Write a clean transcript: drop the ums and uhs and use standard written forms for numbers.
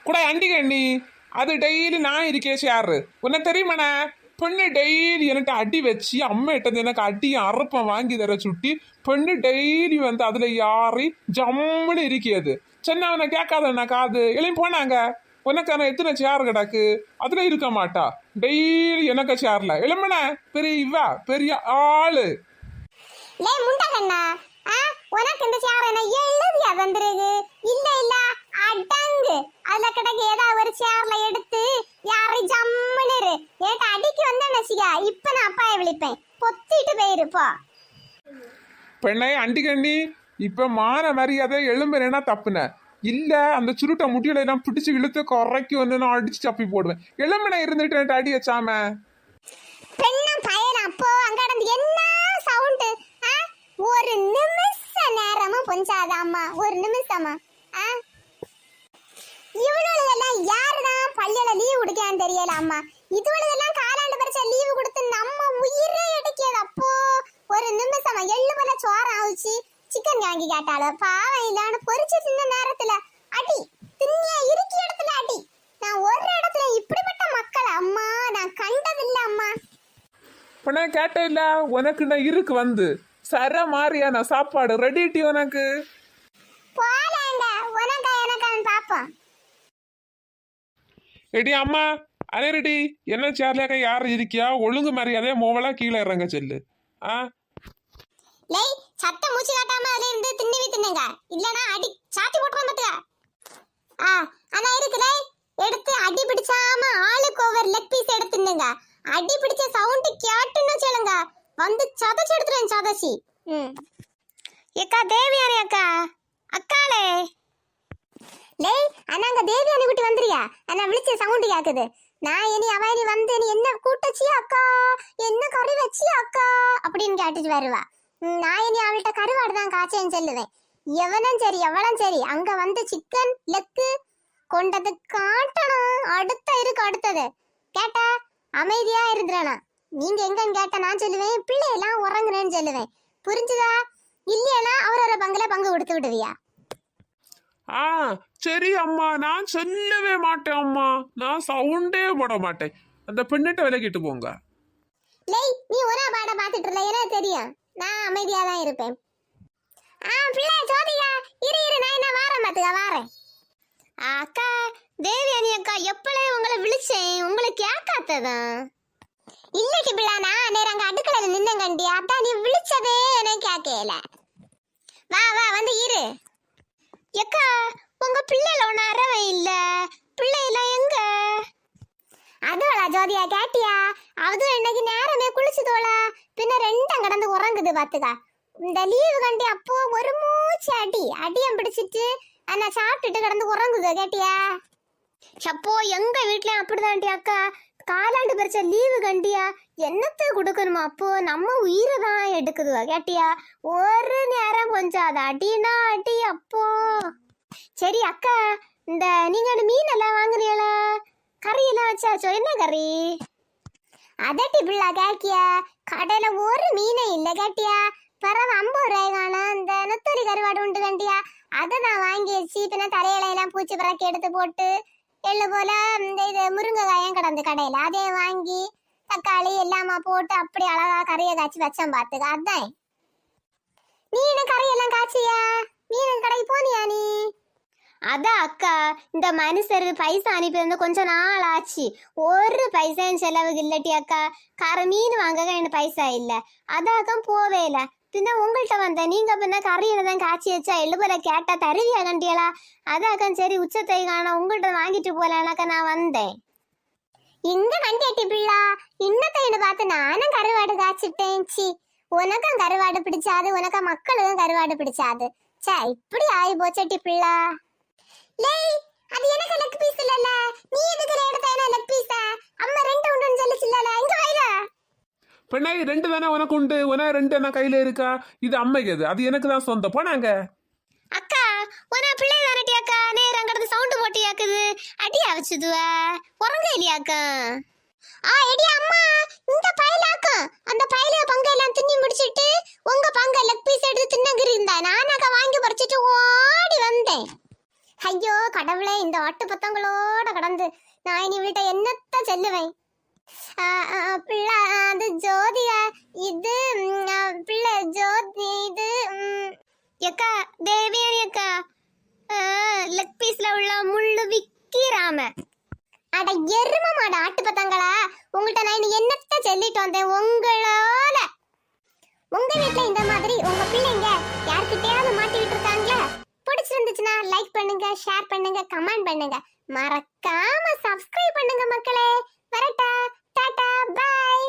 கூட அண்டிக அண்ணி அது டெய்லி நான் இருக்கே சேரு உன்ன தெரியுமாண்ணே பெண்ணு டெய்லி எனக்கு அடி வச்சு அம்மா இட்டது எனக்கு அடியும் அறுப்பம் வாங்கி தர சுட்டி பெண்ணு டெய்லி வந்து அதுல யாரி ஜம்முன்னு இருக்கிறது சென்னை அவனை கேட்காதண்ணா காது எல்லாம் போனாங்க உனக்கான எத்தனை சேர் கிடக்கு அதுல இருக்க மாட்டா டெய்லி எனக்கு சேர்ல இளமன பெரிய இவா பெரிய ஆளு உனக்கு இந்த சேர் என்ன எழுதியா வந்துருக்கு இல்ல இல்ல அடங்கு அதுல கிடக்கு ஏதாவது ஒரு சேர்ல எடுத்து யாரை ஜம்முன்னு ஏட்ட அடிக்கு வந்தா நசிகா இப்ப நான் அப்பாயை விழிப்பேன் பொத்திட்டு போயிருப்போ பெண்ணை அண்டிகண்ணி இப்ப மான மரியாதை எழும்புறேன்னா தப்புன இல்ல அந்த சுருட்டை முட்டியில எல்லாம் பிடிச்சு இழுத்து குறைக்கு வந்து நான் அடிச்சு சப்பி போடுவேன் எழும்பன இருந்துட்டு அடி வச்சாம பெண்ணா பயன் அப்போ அங்க என்ன சவுண்ட் ஒரு நிமிஷ நேரமா பொஞ்சாதாம்மா ஒரு நிமிஷமா இவனுங்களெல்லாம் யாருதான் பள்ளியில லீவ் கொடுக்கான்னு தெரியல அம்மா இதுவளுக்கெல்லாம் காலாண்டு பரிசை லீவு கொடுத்து நம்ம உயிரே எடுக்கியது அப்போ ஒரு நிமிஷமா எள்ளு போல சோறு ஆச்சு சிக்கன் வாங்கி கேட்டாலும் பாவம் இல்லான்னு பொரிச்சு தின்ன நேரத்துல அடி தின்னியா இருக்கி இடத்துல அடி நான் ஒரு இடத்துல இப்படிப்பட்ட மக்கள் அம்மா நான் கண்டதில்லை அம்மா பொண்ணே கேட்ட இல்ல உனக்கு நான் இருக்கு வந்து சர மாதிரியான சாப்பாடு ரெடிட்டி உனக்கு போலாங்க உனக்கு எனக்கு பாப்போம் எடி அம்மா அனேரடி என்ன சேர்லையாக்க யார் இருக்கியா ஒழுங்கு மரியாதையா மோவலா கீழே இறங்க செல்லு லேய் சட்டை மூச்சு காட்டாம அதுல இருந்து தின்னவி தின்னுங்க இல்லனா அடி சாத்தி போட்டுறோம் பாத்துக்க அண்ணா இருக்குலே எடுத்து அடி பிடிச்சாம ஆளுக்கு ஓவர் லெக் பீஸ் எடுத்து தின்னுங்க அடி பிடிச்ச சவுண்ட் கேட்டுன்னு சொல்லுங்க வந்து சதச்சு எடுத்துறேன் சதச்சி ஏக்கா தேவியானே அக்கா அக்காளே லேய் அண்ணாங்க தேவியானி குட்டி வந்துறியா அண்ணா விழிச்ச சவுண்ட் கேக்குது நான் இனி அவனி வந்து நீ என்ன கூட்டச்சியா அக்கா என்ன கறி வச்சியா அக்கா அப்படின்னு கேட்டுட்டு வருவா நான் இனி அவள்கிட்ட கருவாடு தான் காய்ச்சேன்னு சொல்லுவேன் எவனும் சரி எவ்வளவும் சரி அங்க வந்து சிக்கன் லெக்கு கொண்டது காட்டணும் அடுத்தது கேட்டா அமைதியா இருந்துறனா நீங்க எங்கன்னு கேட்ட நான் சொல்லுவேன் பிள்ளையெல்லாம் உறங்குறேன்னு சொல்லுவேன் புரிஞ்சுதா இல்லையா அவரோட பங்குல பங்கு கொடுத்து விடுவியா சரி அம்மா நான் சொல்லவே மாட்டேன் அம்மா நான் சவுண்டே போட மாட்டேன் அந்த பெண்ணிட்ட விலகிட்டு போங்க லேய் நீ ஒரே பாட பாத்துட்டு இருந்த எனக்கு தெரியும் நான் அமைதியா தான் இருப்பேன் பிள்ளை ஜோதிகா இரு நான் என்ன வாரேன் பாத்துக்க வாரேன் அக்கா தேவியானி அக்கா எப்பளே உங்களை விழிச்சேன் உங்களை கேட்காததான் இல்லட்டி பிள்ளை நான் நேரம் அங்க அடுக்கலையில நின்னங்கண்டி அதான் நீ விழிச்சதே எனக்கு கேட்கல வா வா வந்து இரு எக்கா உங்க பிள்ளைல ஒண்ணு அறவை இல்ல பிள்ளைலாம் எங்க அதோளா ஜோதியா கேட்டியா அதுவும் இன்னைக்கு நேரமே குளிச்சுதோளா பின்ன ரெண்டும் கடந்து உறங்குது பாத்துக்கா இந்த லீவு கண்டி அப்போ ஒரு மூச்சு அடியம் பிடிச்சிட்டு அண்ணா சாப்பிட்டுட்டு கடந்து உறங்குது கேட்டியா அப்போ எங்க வீட்லயும் அப்படிதான்டி அக்கா காலாண்டு பறிச்ச லீவு கண்டியா என்னத்தை கொடுக்கணுமா அப்போ நம்ம உயிரை தான் எடுக்குதுவா கேட்டியா ஒரு நேரம் கொஞ்சம் அது அடினா அடி அப்போ சரி அக்கா இந்த நீங்க மீன் எல்லாம் வாங்குறீங்களா கறி எல்லாம் வச்சாச்சோ என்ன கறி அதட்டி பிள்ளை கேக்கியா கடையில ஒரு மீனே இல்லை கேட்டியா பிறகு 50 ரூபாய்க்கான இந்த நெத்தூரி கருவாடு உண்டு கண்டியா அதை நான் வாங்கி வச்சு பின்ன தலையிலையெல்லாம் பூச்சி பிறக்கி எடுத்து போட்டு எள்ளு போல இந்த இது முருங்கைக்காயும் கிடந்து கடையில அதையும் வாங்கி தக்காளி எல்லாமா போட்டு அப்படி அழகா கறியை காய்ச்சி வச்சேன் பாத்துக்க அதான் நீ என்ன கறியெல்லாம் காய்ச்சியா மீன் கடைக்கு போனியா நீ அதான் அக்கா இந்த மனுஷர் பைசா அனுப்பி வந்து கொஞ்ச நாள் ஆச்சு ஒரு பைசாயும் செலவுக்கு இல்லட்டி அக்கா மீன் வாங்க எனக்கு பைசா இல்ல அதாக்கா போவே இல்ல பின்ன உங்கள்கிட்ட வந்த நீங்க பின்ன கறியில தான் காய்ச்சி வச்சா எள்ளு போல கேட்டா தருவியா கண்டியலா அதாக்கா சரி உச்சத்தை காண உங்கள்கிட்ட வாங்கிட்டு போலானாக்கா நான் வந்தேன் இந்த வண்டியாட்டி பிள்ளா இன்னத்தைன்னு பார்த்து நானும் கருவாடு காய்ச்சிட்டேன் சி உனக்கும் கருவாடு பிடிச்சாது உனக்கு மக்களுக்கும் கருவாடு பிடிச்சாது சே இப்படி ஆகி போச்சட்டி பிள்ளா லேய் அது எனக்கு லெக் பீஸ் இல்லல நீ எதுக்கு எடுத்தேனா லெக் பீஸ் அம்மா ரெண்டு உண்டுன்னு சொல்லிச்சில்ல இங்க வைல பெண்ணை 2 தானே உனக்கு உண்டு உனக்கு 2 என்ன கையில இருக்கா இது அம்மைக்கு அது எனக்கு தான் சொந்தம் போனாங்க அக்கா உன பிள்ளை தானட்டி அக்கா நேரம் கடந்து சவுண்ட் போட்டு கேக்குது அடி அவச்சுதுவ உறங்க இல்லையாக்கா எடி அம்மா இந்த பையலாக்கா அந்த பையல பங்க எல்லாம் தின்னி முடிச்சிட்டு உங்க பங்க லெக் பீஸ் எடுத்து தின்னகிரி இருந்தா நானாக்கா வாங்கி பறிச்சிட்டு ஓடி வந்தேன் ஐயோ கடவுளே, இந்த ஆட்டு பத்தங்களோட கடந்து நான் இனி வீட்டை என்னத்த செல்லுவேன். பிள்ளை அது ஜோதிகா, இது பிள்ளை ஜோதி, இது எக்கா தேவியானி அக்கா, லெக் பீஸ்ல உள்ள முள்ளு விக்கிறாம. அட எரும மாட ஆட்டு பத்தங்களா, உங்கள்கிட்ட நான் இனி என்னத்த சொல்லிட்டு வந்தேன். உங்களால உங்க வீட்ல இந்த மாதிரி உங்க பிள்ளைங்க யார்கிட்டயாவது மாட்டிக்கிட்டு இருக்காங்களா? பிடிச்சிருந்துச்சுன்னா லைக் பண்ணுங்க, ஷேர் பண்ணுங்க, கமெண்ட் பண்ணுங்க, மறக்காம சப்ஸ்கிரைப் பண்ணுங்க மக்களே. வரட்டா, டாடா, பை.